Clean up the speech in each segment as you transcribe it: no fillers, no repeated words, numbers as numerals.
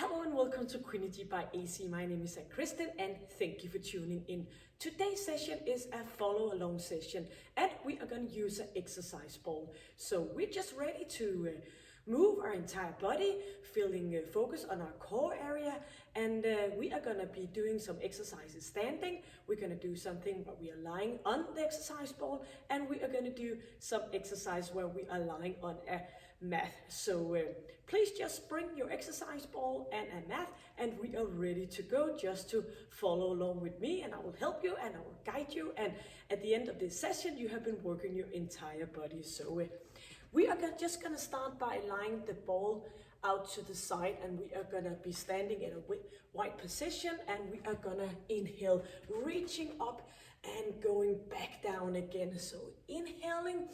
Hello and welcome to Quinity by AC. My name is Kristen and thank you for tuning in. Today's session is a follow along session and we are going to use an exercise ball. So we're just ready to move our entire body, feeling focus on our core area, and we are going to be doing some exercises standing. We're going to do something where we are lying on the exercise ball, and we are going to do some exercise where we are lying on a mat. So please just bring your exercise ball and a mat and we are ready to go, just to follow along with me, and I will help you and I will guide you, and at the end of this session you have been working your entire body. So we are just going to start by lying the ball out to the side, and we are going to be standing in a wide position, and we are going to inhale, reaching up and going back down again. So inhaling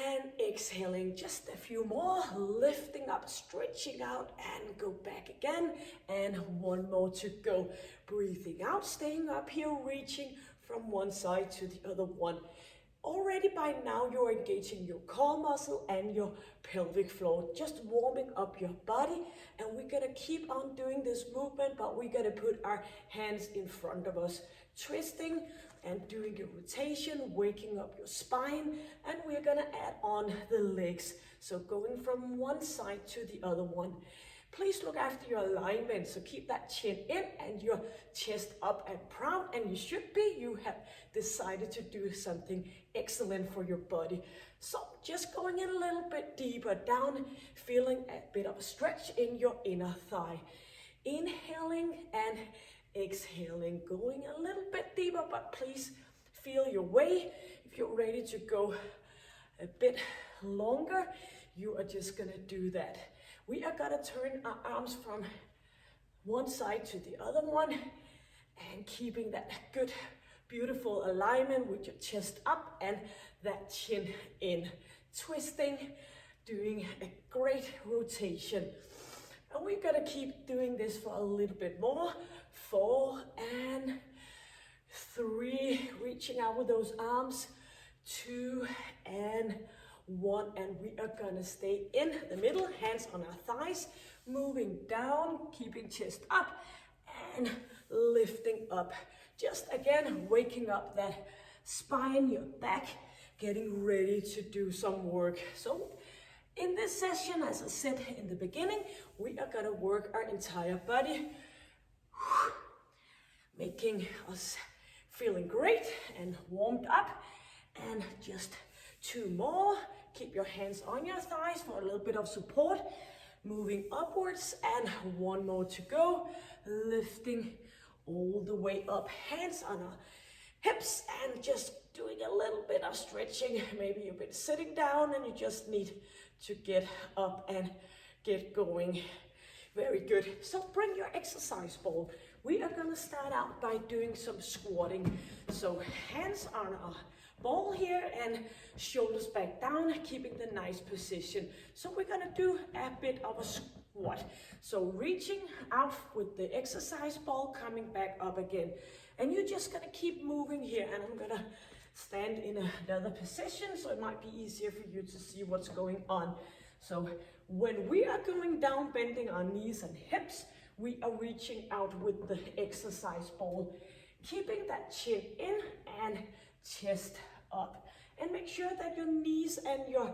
and exhaling, just a few more, lifting up, stretching out and go back again, and one more to go. Breathing out, staying up here, reaching from one side to the other one. Already by now you're engaging your core muscle and your pelvic floor, just warming up your body, and we're gonna keep on doing this movement, but we're gonna put our hands in front of us, twisting and doing a rotation, waking up your spine, and we're gonna add on the legs. So going from one side to the other one. Please look after your alignment, so keep that chin in and your chest up and proud, and you should be. You have decided to do something excellent for your body. So just going in a little bit deeper down, feeling a bit of a stretch in your inner thigh. Inhaling and exhaling, going a little bit deeper, but please feel your way. If you're ready to go a bit longer, you are just gonna do that. We are gonna turn our arms from one side to the other one, and keeping that good, beautiful alignment with your chest up and that chin in. Twisting, doing a great rotation. And we're gonna keep doing this for a little bit more. 4 and 3, reaching out with those arms. 2 and 1, and we are gonna stay in the middle, hands on our thighs, moving down, keeping chest up and lifting up. Just again, waking up that spine, your back, getting ready to do some work. So in this session, as I said in the beginning, we are gonna work our entire body, making us feeling great and warmed up. And just 2 more. Keep your hands on your thighs for a little bit of support. Moving upwards, and 1 more to go. Lifting all the way up, hands on our hips, and just doing a little bit of stretching. Maybe you've been sitting down and you just need to get up and get going. Very good. So bring your exercise ball. We are gonna start out by doing some squatting. So hands on our ball here and shoulders back down, keeping the nice position. So we're gonna do a bit of a squat. So reaching out with the exercise ball, coming back up again. And you're just gonna keep moving here, and I'm gonna stand in another position so it might be easier for you to see what's going on. So when we are going down, bending our knees and hips, we are reaching out with the exercise ball, keeping that chin in and chest up, and make sure that your knees and your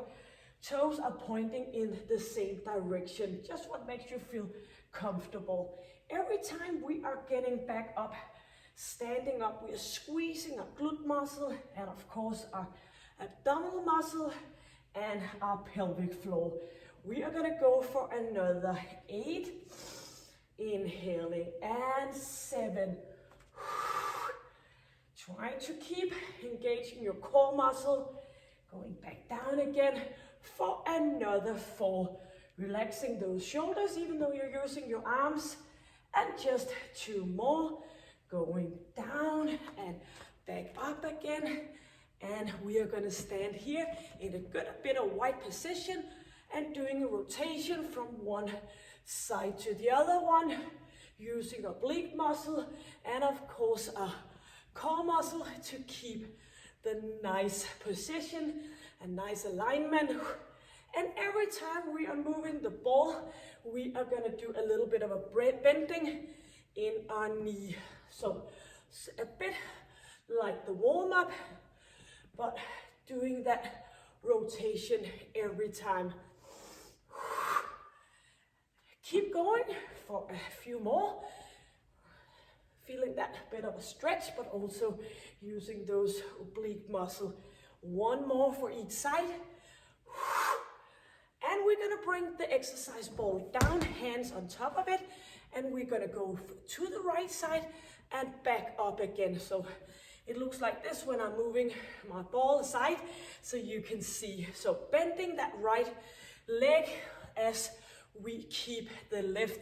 toes are pointing in the same direction, just what makes you feel comfortable. Every time we are getting back up, standing up, we are squeezing our glute muscle and of course our abdominal muscle and our pelvic floor. We are gonna go for another 8, inhaling, and 7. Try to keep engaging your core muscle, going back down again for another 4. Relaxing those shoulders even though you're using your arms, and just 2 more, going down and back up again. And we are going to stand here in a good bit of wide position and doing a rotation from one side to the other one, using oblique muscle and of course a core muscle to keep the nice position and nice alignment. And every time we are moving the ball, we are gonna do a little bit of a bending in our knee. So it's a bit like the warm-up, but doing that rotation every time. Keep going for a few more. Feeling that bit of a stretch, but also using those oblique muscles. One more for each side. And we're gonna bring the exercise ball down, hands on top of it, and we're gonna go to the right side and back up again. So it looks like this when I'm moving my ball aside, so you can see. So bending that right leg as we keep the left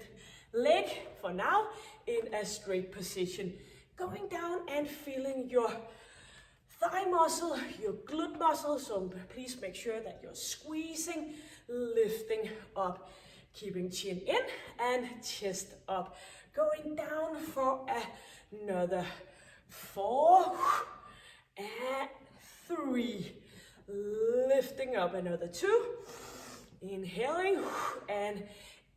leg for now in a straight position. Going down and feeling your thigh muscle, your glute muscle. So please make sure that you're squeezing, lifting up, keeping chin in and chest up. Going down for another 4 and 3. Lifting up another 2. Inhaling and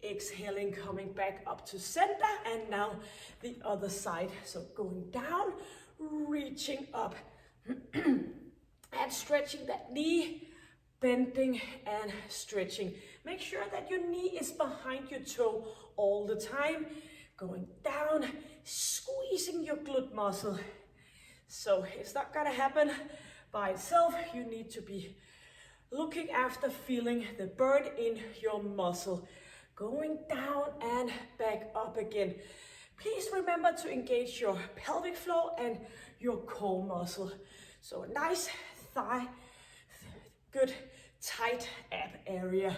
exhaling, coming back up to center, and now the other side. So going down, reaching up and stretching that knee, bending and stretching. Make sure that your knee is behind your toe all the time. Going down, squeezing your glute muscle. So it's not gonna happen by itself. You need to be looking after feeling the burn in your muscle. Going down and back up again. Please remember to engage your pelvic floor and your core muscle. So a nice thigh, good tight ab area.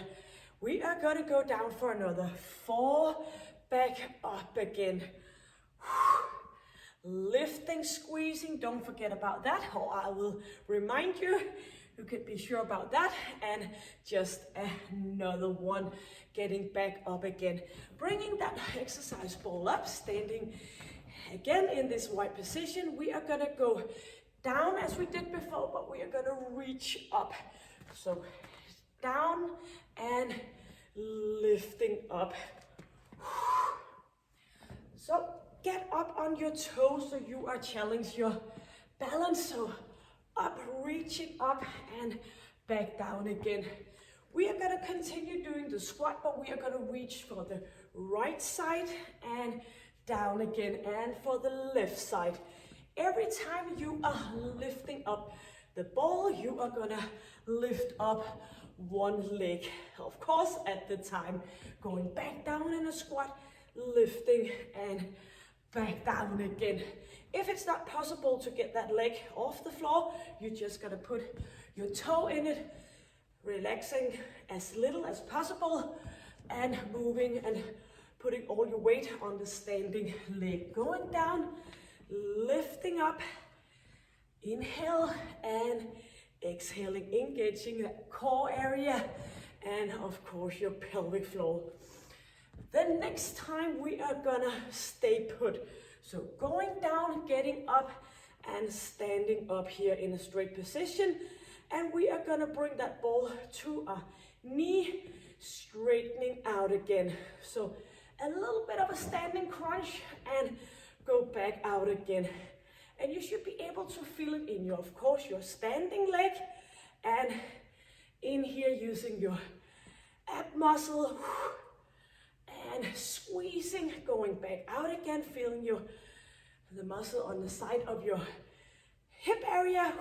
We are gonna go down for another 4, back up again. Lifting, squeezing, don't forget about that, or I will remind you. You can be sure about that. And just another one, getting back up again. Bringing that exercise ball up, standing again in this wide position. We are gonna go down as we did before, but we are gonna reach up. So down and lifting up. So get up on your toes so you are challenging your balance. So up, reaching up and back down again. We are gonna continue doing the squat, but we are gonna reach for the right side and down again, and for the left side. Every time you are lifting up the ball, you are gonna lift up one leg, of course, at the time. Going back down in a squat, lifting and back down again. If it's not possible to get that leg off the floor, you just gotta put your toe in it, relaxing as little as possible and moving and putting all your weight on the standing leg. Going down, lifting up, inhale and exhaling, engaging that core area and of course your pelvic floor. The next time we are gonna stay put. So going down, getting up and standing up here in a straight position. And we are gonna bring that ball to our knee, straightening out again. So a little bit of a standing crunch and go back out again. And you should be able to feel it in your, of course, your standing leg, and in here using your ab muscle and squeezing, going back out again, feeling the muscle on the side of your hip area,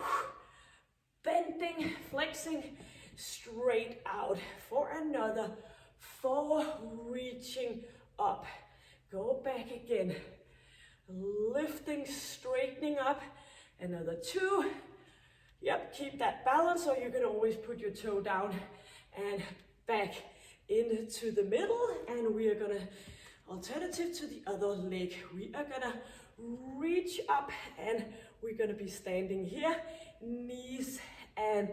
bending, flexing straight out for another 4, reaching up, go back again, lifting, straightening up, another 2. Yep, keep that balance, or you can always put your toe down and back into the middle. And we are gonna, alternative to the other leg, we are gonna reach up and we're gonna be standing here, knees and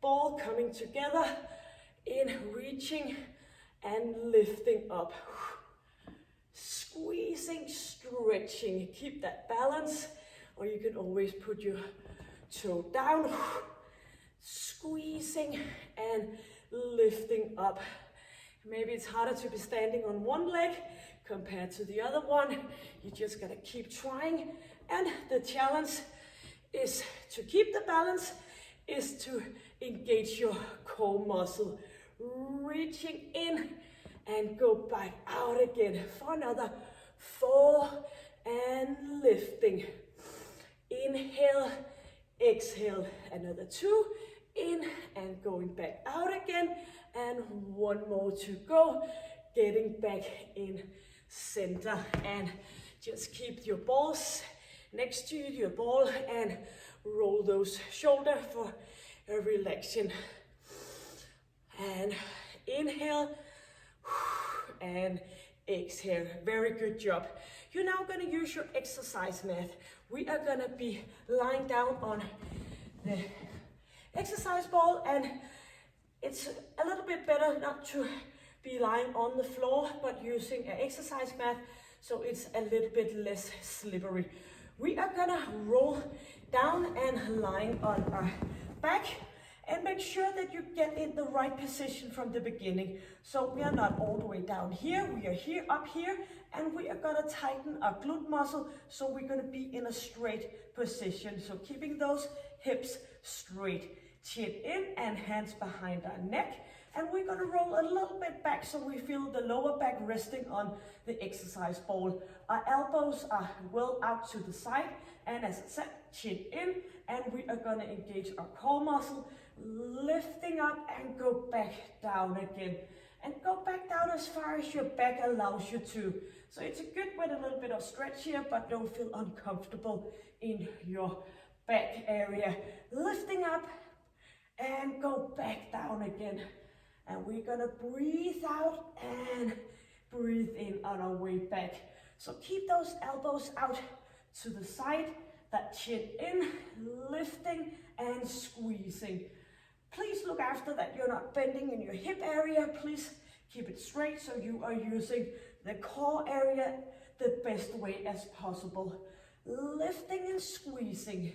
ball coming together in reaching and lifting up. Squeezing, stretching, keep that balance, or you can always put your toe down, squeezing and lifting up. Maybe it's harder to be standing on one leg compared to the other one. You just gotta keep trying. And the challenge is to keep the balance, is to engage your core muscle. Reaching in and go back out again for another 4 and lifting. Inhale, exhale, another 2, in and going back out again, and 1 more to go, getting back in center. And just keep your balls next to your ball and roll those shoulders for a relaxation. And inhale and exhale. Very good job. You're now going to use your exercise mat. We are going to be lying down on the exercise ball, and it's a little bit better not to be lying on the floor but using an exercise mat so it's a little bit less slippery. We are going to roll down and lying on our back, and make sure that you get in the right position from the beginning. So we are not all the way down here, we are here, up here, and we are gonna tighten our glute muscle, so we're gonna be in a straight position. So keeping those hips straight, chin in and hands behind our neck. And we're gonna roll a little bit back so we feel the lower back resting on the exercise ball. Our elbows are well out to the side, and as I said, chin in, and we are gonna engage our core muscle, lifting up and go back down again. And go back down as far as your back allows you to. So it's a good with a little bit of stretch here, but don't feel uncomfortable in your back area. Lifting up and go back down again. And we're gonna breathe out and breathe in on our way back. So keep those elbows out to the side, that chin in, lifting and squeezing. Please look after that you're not bending in your hip area. Please keep it straight so you are using the core area the best way as possible. Lifting and squeezing.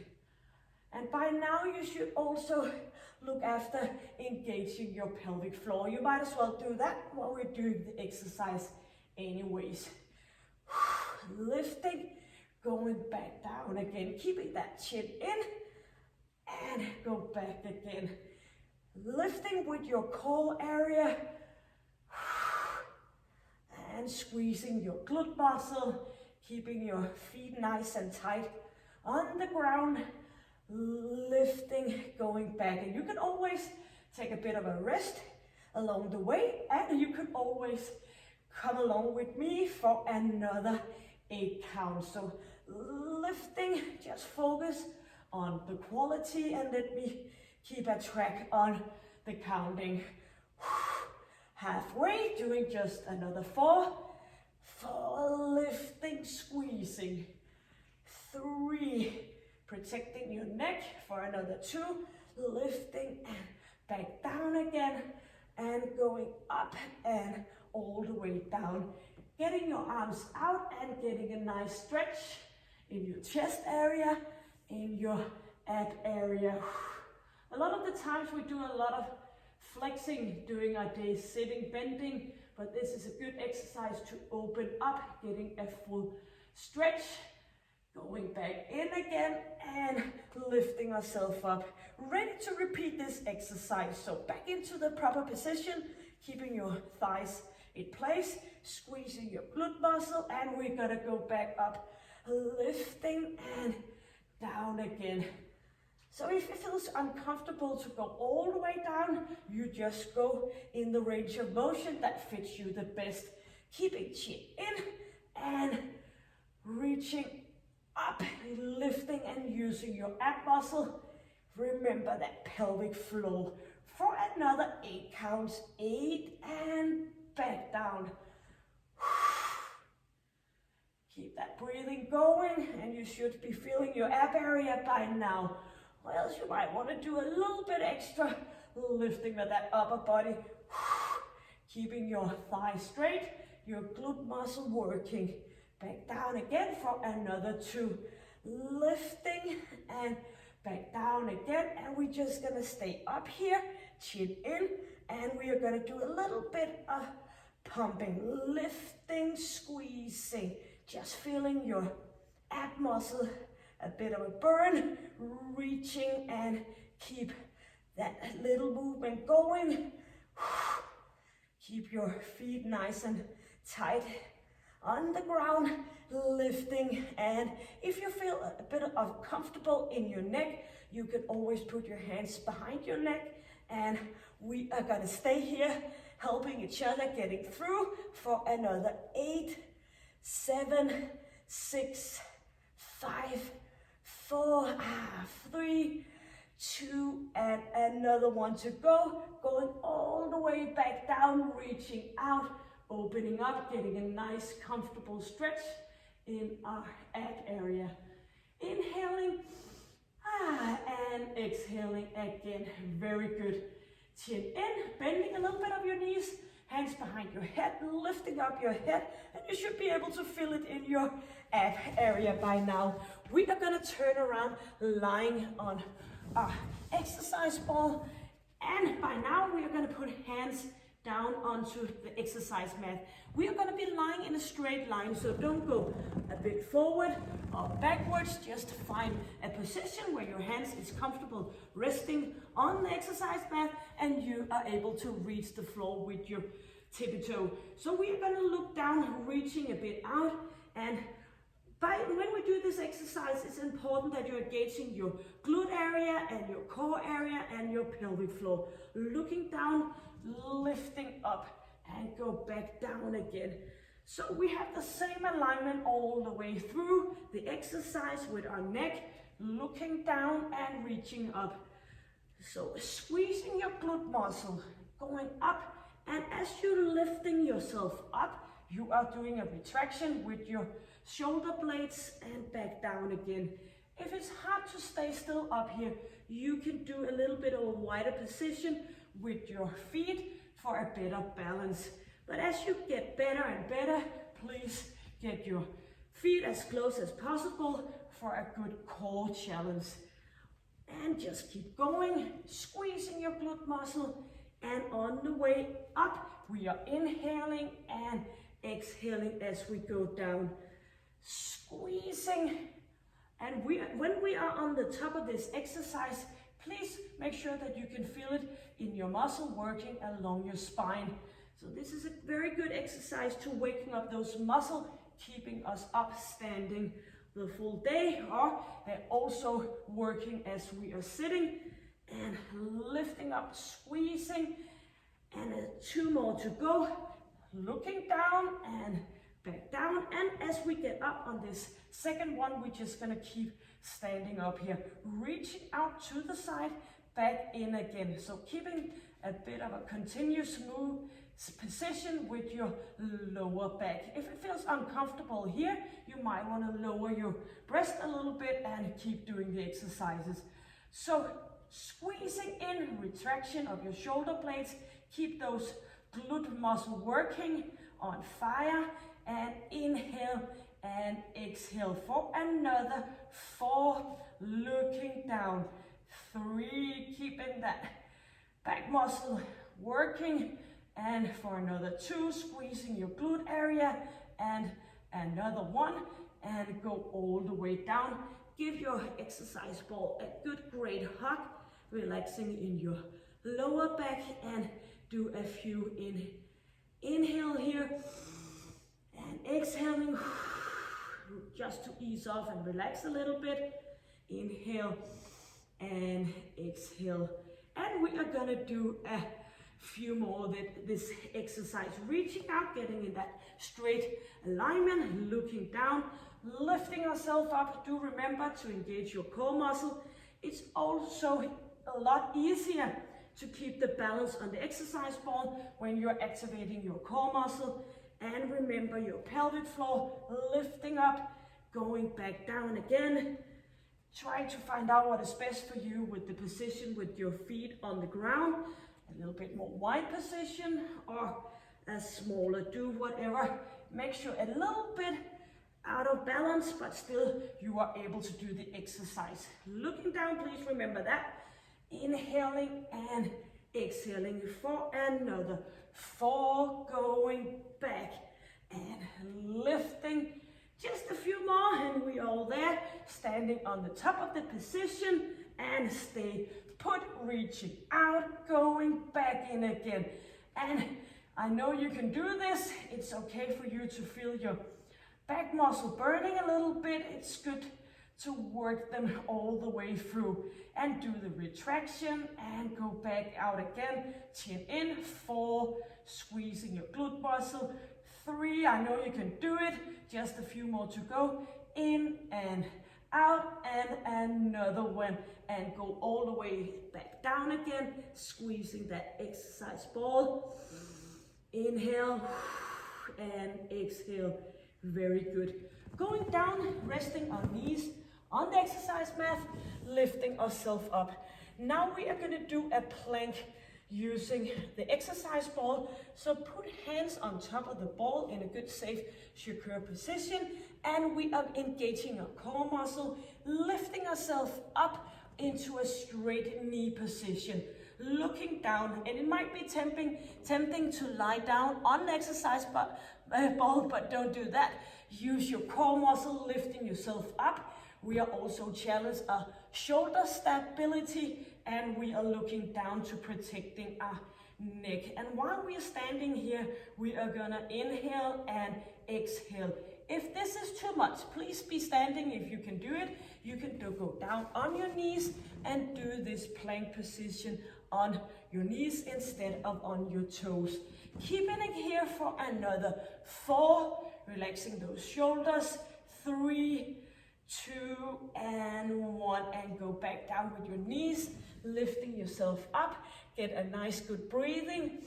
And by now you should also look after engaging your pelvic floor. You might as well do that while we're doing the exercise anyways. Lifting, going back down again, keeping that chin in and go back again. Lifting with your core area and squeezing your glute muscle, keeping your feet nice and tight on the ground. Lifting, going back, and you can always take a bit of a rest along the way, and you can always come along with me for another 8 counts. So lifting, just focus on the quality and let me keep a track on the counting. Halfway, doing just another 4, lifting, squeezing, 3, protecting your neck for another 2, lifting and back down again, and going up and all the way down. Getting your arms out and getting a nice stretch in your chest area, in your ab area. A lot of the times we do a lot of flexing during our day, sitting, bending, but this is a good exercise to open up, getting a full stretch. Going back in again and lifting ourselves up. Ready to repeat this exercise. So back into the proper position, keeping your thighs in place, squeezing your glute muscle, and we're gonna go back up, lifting and down again. So if it feels uncomfortable to go all the way down, you just go in the range of motion that fits you the best. Keeping chin in and reaching up, lifting and using your ab muscle. Remember that pelvic floor for another 8 counts. 8 and back down. Keep that breathing going, and you should be feeling your ab area by now. Or else you might want to do a little bit extra lifting with that upper body. Keeping your thighs straight, your glute muscle working. Back down again for another 2. Lifting and back down again, and we're just gonna stay up here, chin in And we are going to do a little bit of pumping, lifting, squeezing, just feeling your ab muscle, a bit of a burn, reaching and keep that little movement going. Keep your feet nice and tight on the ground, lifting. And if you feel a bit uncomfortable in your neck, you can always put your hands behind your neck, and we are gonna stay here helping each other getting through for another 8, 7, 6, 5, 4, 3, 2, and another one to go. Going all the way back down, reaching out, opening up, getting a nice comfortable stretch in our ab area. Inhaling, and exhaling again. Very good. Chin in, bending a little bit of your knees, hands behind your head, lifting up your head, and you should be able to feel it in your ab area by now. We are gonna turn around, lying on our exercise ball, and by now we are gonna put hands down onto the exercise mat. We are going to be lying in a straight line, so don't go a bit forward or backwards. Just find a position where your hands is comfortable resting on the exercise mat and you are able to reach the floor with your tippy toe. So we are going to look down, reaching a bit out, and when we do this exercise, it's important that you're engaging your glute area and your core area and your pelvic floor. Looking down, lifting up, and go back down again. So we have the same alignment all the way through the exercise with our neck, looking down and reaching up. So squeezing your glute muscle, going up, and as you're lifting yourself up, you are doing a retraction with your shoulder blades and back down again. If it's hard to stay still up here, you can do a little bit of a wider position with your feet for a better balance. But as you get better and better, please get your feet as close as possible for a good core challenge. And just keep going, squeezing your glute muscle, and on the way up, we are inhaling and exhaling as we go down. Squeezing, and when we are on the top of this exercise, please make sure that you can feel it in your muscle working along your spine. So this is a very good exercise to waking up those muscles, keeping us up standing the full day, or they're also working as we are sitting, and lifting up, squeezing, and 2 more to go. Looking down and back down, and as we get up on this second one, we're just gonna keep standing up here, reaching out to the side, back in again. So keeping a bit of a continuous move position with your lower back. If it feels uncomfortable here, you might want to lower your breast a little bit and keep doing the exercises. So squeezing in, retraction of your shoulder blades, keep those glute muscle working on fire, and inhale and exhale for another 4, looking down, 3, keeping that back muscle working, and for another 2, squeezing your glute area, and another 1, and go all the way down. Give your exercise ball a good great hug, relaxing in your lower back, and do a few inhale here, and exhaling just to ease off and relax a little bit. Inhale and exhale, and we are gonna do a few more of this exercise, reaching out, getting in that straight alignment, looking down, lifting ourselves up. Do remember to engage your core muscle. It's also a lot easier to keep the balance on the exercise ball when you're activating your core muscle. And remember your pelvic floor, lifting up, going back down again. Try to find out what is best for you with the position with your feet on the ground. A little bit more wide position or a smaller, do whatever. Make sure a little bit out of balance, but still you are able to do the exercise. Looking down, please remember that. Inhaling and exhaling for another 4, going back and lifting. Just a few more and we all there, standing on the top of the position and stay put, reaching out, going back in again. And I know you can do this. It's okay for you to feel your back muscle burning a little bit. It's good to work them all the way through and do the retraction and go back out again. Chin in, 4, squeezing your glute muscle. 3, I know you can do it. Just a few more to go. In and out and another one. And go all the way back down again, squeezing that exercise ball. Inhale and exhale. Very good. Going down, resting our knees on the exercise mat, lifting ourselves up. Now we are going to do a plank using the exercise ball. So put hands on top of the ball in a good, safe, secure position. And we are engaging our core muscle, lifting ourselves up into a straight knee position, looking down. And it might be tempting to lie down on the exercise ball, but don't do that. Use your core muscle, lifting yourself up. We are also challenged our shoulder stability, and we are looking down to protecting our neck. And while we are standing here, we are gonna inhale and exhale. If this is too much, please be standing. If you can do it, you can go down on your knees and do this plank position on your knees instead of on your toes. Keeping it here for another 4, relaxing those shoulders. 3, 2, and 1, and go back down with your knees, lifting yourself up. Get a nice good breathing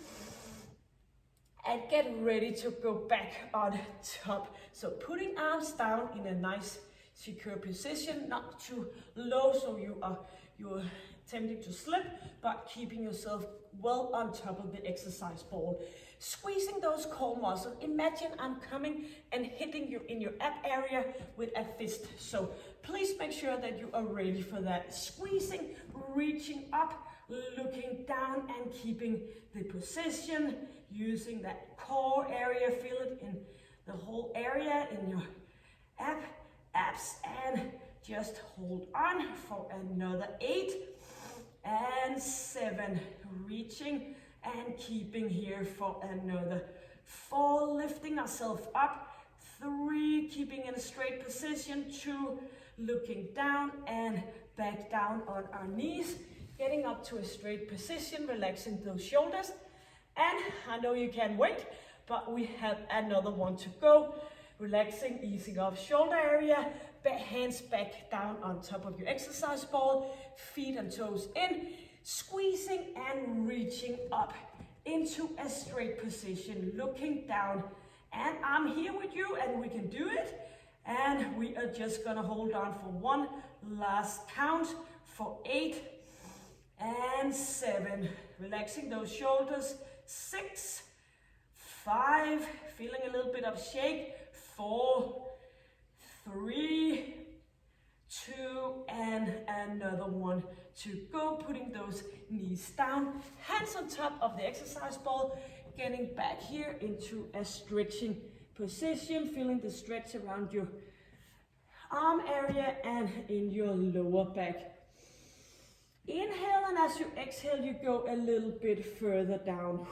and get ready to go back on top. So putting arms down in a nice secure position, not too low so you're tempting to slip, but keeping yourself well on top of the exercise ball. Squeezing those core muscles. Imagine I'm coming and hitting you in your ab area with a fist. So please make sure that you are ready for that. Squeezing, reaching up, looking down and keeping the position, using that core area. Feel it in the whole area in your abs, and just hold on for another 8 and 7, reaching and keeping here for another 4, lifting ourselves up. 3, keeping in a straight position. 2, looking down and back down on our knees, getting up to a straight position, relaxing those shoulders. And I know you can't wait, but we have another one to go. Relaxing, easing off shoulder area, hands back down on top of your exercise ball, feet and toes in, squeezing and reaching up into a straight position, looking down. And I'm here with you and we can do it. And we are just gonna hold on for one last count for 8 and 7. Relaxing those shoulders. 6, 5, feeling a little bit of shake. 4, 3, 2, and another 1 to go. Putting those knees down, hands on top of the exercise ball, getting back here into a stretching position, feeling the stretch around your arm area and in your lower back. Inhale, and as you exhale, you go a little bit further down.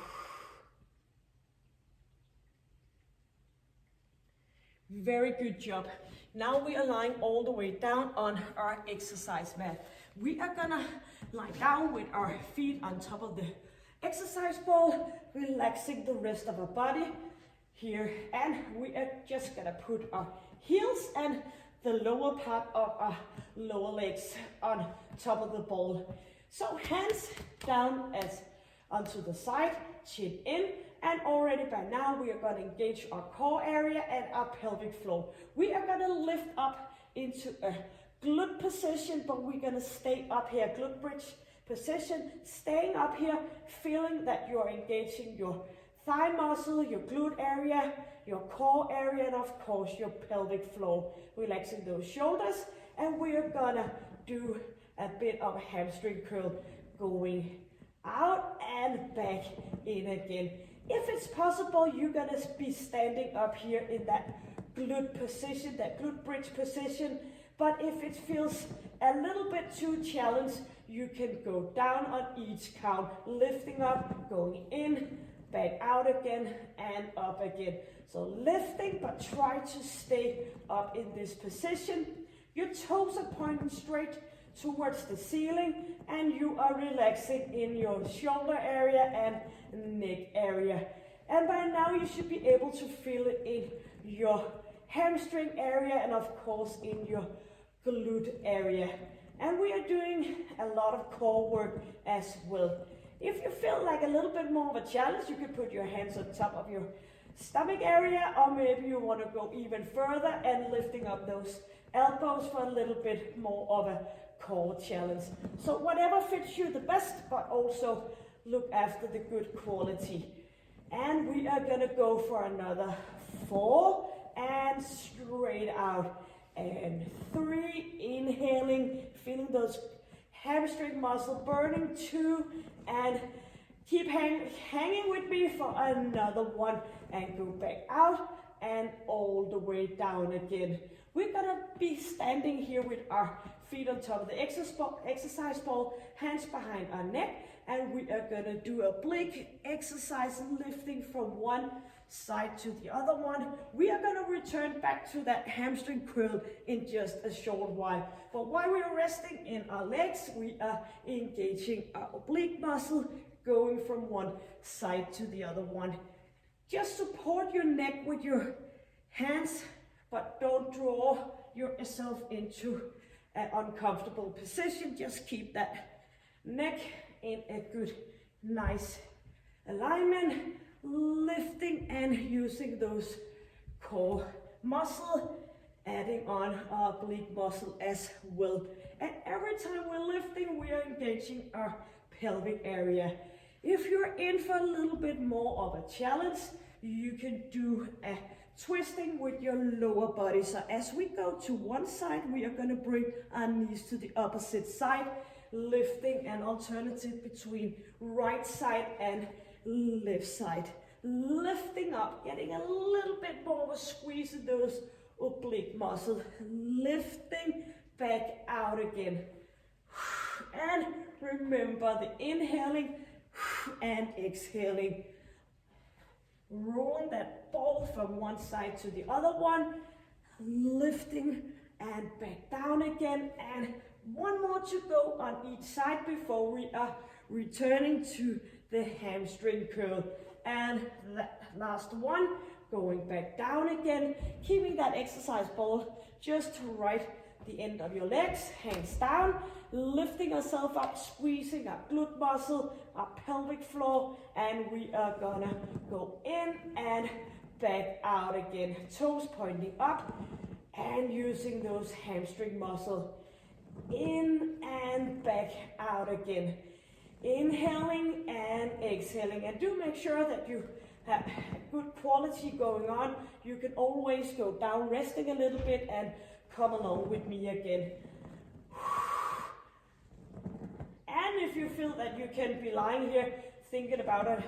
Very good job. Now we are lying all the way down on our exercise mat. We are gonna lie down with our feet on top of the exercise ball, relaxing the rest of our body here. And we are just gonna put our heels and the lower part of our lower legs on top of the ball. So hands down as onto the side, chin in. And already by now, we are going to engage our core area and our pelvic floor. We are going to lift up into a glute position, but we're going to stay up here, glute bridge position, staying up here, feeling that you're engaging your thigh muscle, your glute area, your core area, and of course, your pelvic floor. Relaxing those shoulders, and we are going to do a bit of a hamstring curl going out and back in again. If it's possible, you're gonna be standing up here in that glute position, that glute bridge position. But if it feels a little bit too challenged, you can go down on each count, lifting up, going in, back out again, and up again. So lifting, but try to stay up in this position. Your toes are pointing straight towards the ceiling, and you are relaxing in your shoulder area and neck area. And by now you should be able to feel it in your hamstring area and of course in your glute area. And we are doing a lot of core work as well. If you feel like a little bit more of a challenge, you can put your hands on top of your stomach area, or maybe you want to go even further and lifting up those elbows for a little bit more of a core challenge. So whatever fits you the best, but also look after the good quality. And we are gonna go for another 4 and straight out, and 3, inhaling, feeling those hamstring muscle burning, 2, and keep hanging with me for another 1, and go back out and all the way down again. We're gonna be standing here with our feet on top of the exercise ball, hands behind our neck, and we are gonna do a oblique exercise, lifting from one side to the other one. We are gonna return back to that hamstring curl in just a short while. But while we are resting in our legs, we are engaging our oblique muscle, going from one side to the other one. Just support your neck with your hands, but don't draw yourself into an uncomfortable position. Just keep that neck in a good, nice alignment, lifting and using those core muscle, adding on our oblique muscle as well. And every time we're lifting, we are engaging our pelvic area. If you're in for a little bit more of a challenge, you can do a twisting with your lower body. So as we go to one side, we are going to bring our knees to the opposite side, lifting an alternative between right side and left side. Lifting up, getting a little bit more of a squeeze in those oblique muscles. Lifting back out again. And remember the inhaling and exhaling. Rolling that ball from one side to the other one, lifting and back down again, and one more to go on each side before we are returning to the hamstring curl. And that last one, going back down again, keeping that exercise ball just to right the end of your legs, hands down, lifting ourselves up, squeezing our glute muscle, our pelvic floor, and we are gonna go in and back out again. Toes pointing up and using those hamstring muscle. In and back out again. Inhaling and exhaling, and do make sure that you have good quality going on. You can always go down, resting a little bit, and come along with me again. And if you feel that you can be lying here thinking about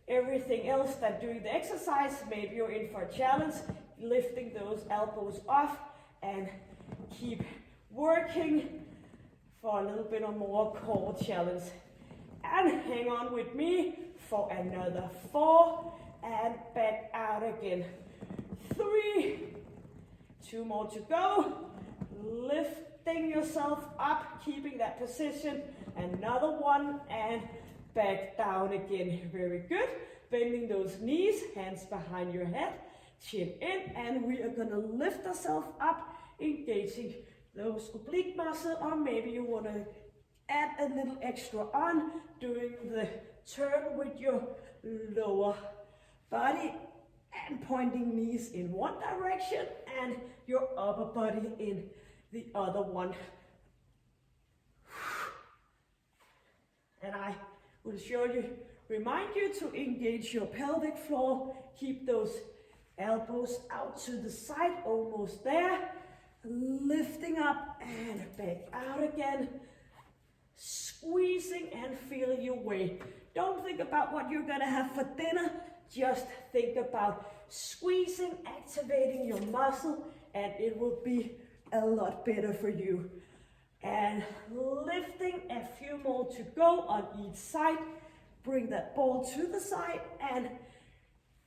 everything else than doing the exercise, maybe you're in for a challenge, lifting those elbows off and keep working for a little bit or more core challenge. And hang on with me for another 4 and back out again. 3, 2 more to go. Lifting yourself up, keeping that position. Another 1 and back down again. Very good. Bending those knees, hands behind your head, chin in, and we are gonna lift ourselves up, engaging those oblique muscles, or maybe you wanna add a little extra on, doing the turn with your lower body and pointing knees in one direction and your upper body in the other one. And I will remind you to engage your pelvic floor, keep those elbows out to the side, almost there, lifting up and back out again. Squeeze squeezing and feeling your way. Don't think about what you're gonna have for dinner. Just think about squeezing, activating your muscle, and it will be a lot better for you. And lifting, a few more to go on each side. Bring that ball to the side and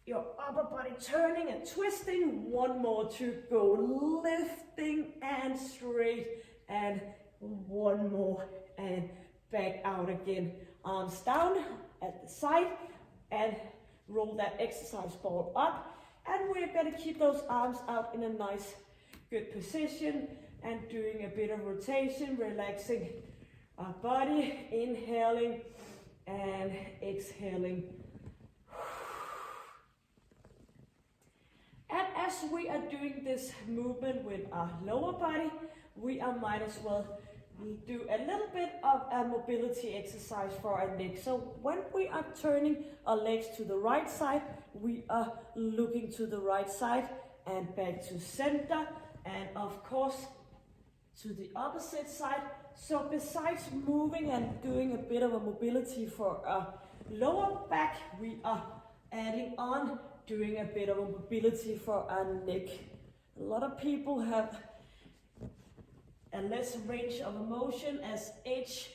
your upper body turning and twisting. One more to go. Lifting and straight, and one more and back out again. Arms down at the side and roll that exercise ball up. And we're going to keep those arms out in a nice, good position and doing a bit of rotation, relaxing our body, inhaling and exhaling. And as we are doing this movement with our lower body, we might as well do a little bit of a mobility exercise for our neck. So when we are turning our legs to the right side, we are looking to the right side and back to center, and of course to the opposite side. So besides moving and doing a bit of a mobility for our lower back, we are adding on doing a bit of a mobility for our neck. A lot of people have a less range of motion as age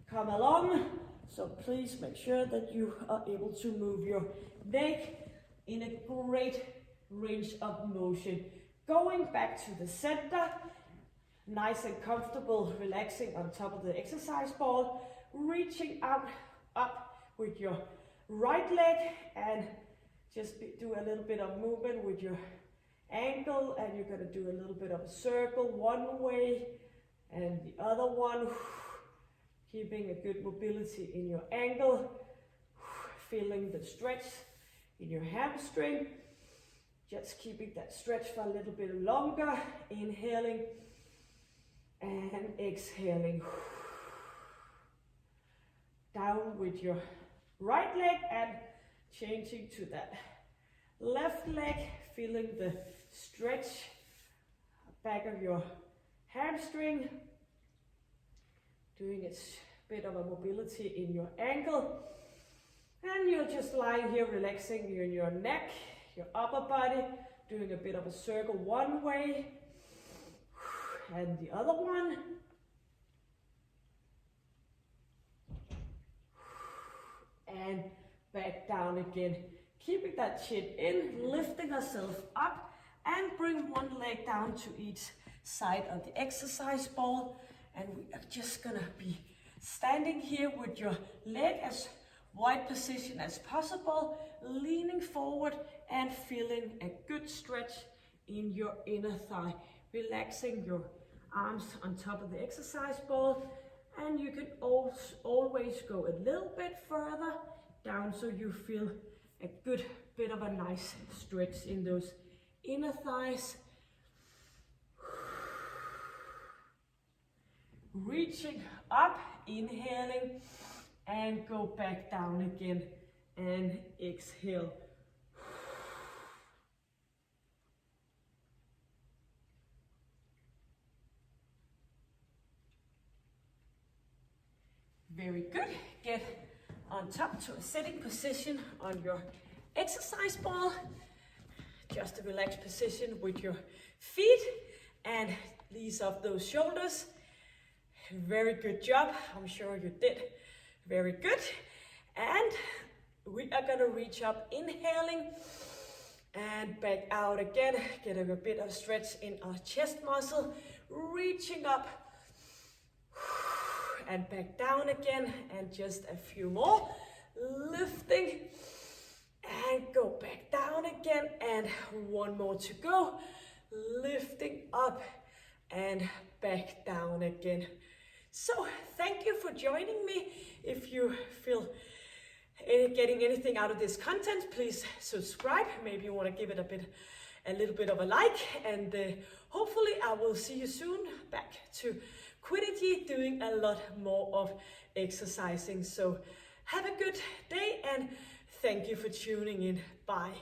come along, so please make sure that you are able to move your neck in a great range of motion. Going back to the center, nice and comfortable, relaxing on top of the exercise ball, reaching out up with your right leg, and just do a little bit of movement with your ankle, and you're going to do a little bit of a circle one way and the other one, keeping a good mobility in your ankle, feeling the stretch in your hamstring, just keeping that stretch for a little bit longer, inhaling and exhaling. Down with your right leg and changing to that left leg, feeling the stretch back of your hamstring, doing a bit of a mobility in your ankle, and you're just lying here relaxing in your neck, your upper body, doing a bit of a circle one way and the other one. And back down again, keeping that chin in, lifting ourselves up, and bring one leg down to each side of the exercise ball. And we are just gonna be standing here with your leg as wide position as possible, leaning forward and feeling a good stretch in your inner thigh, relaxing your arms on top of the exercise ball. And you can always go a little bit further down so you feel a good bit of a nice stretch in those inner thighs. Reaching up, inhaling, and go back down again and exhale. Very good. Get on top to a sitting position on your exercise ball. Just a relaxed position with your feet, and ease off those shoulders. Very good job. I'm sure you did very good. And we are going to reach up, inhaling and back out again. Getting a bit of stretch in our chest muscle. Reaching up and back down again, and just a few more. Lifting and go back down again, and one more to go. Lifting up and back down again. So thank you for joining me. If you feel getting anything out of this content, please subscribe. Maybe you want to give it a little bit of a like, and hopefully I will see you soon back to Quiddity, doing a lot more of exercising. So have a good day, and thank you for tuning in. Bye.